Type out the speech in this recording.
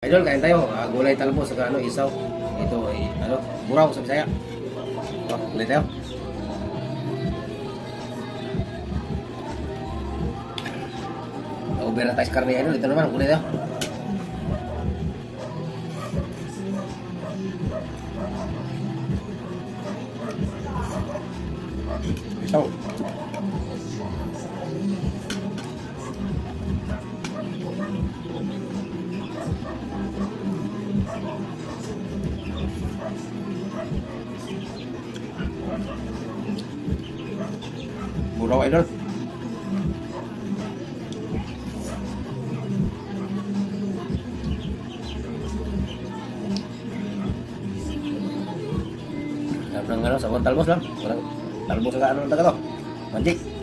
Idol, kain tayo. Gulay talbos, saka ano, isaw. Ito, ano, buraw sa Bisaya. Gulay tayo. Over na tayo sa karne, idol. Ito naman, gulay tayo. Isaw. Buraw, idol. Sarap ng ano, sabon talbos lang. Walang talbos sa ano ng taga to. Mantik.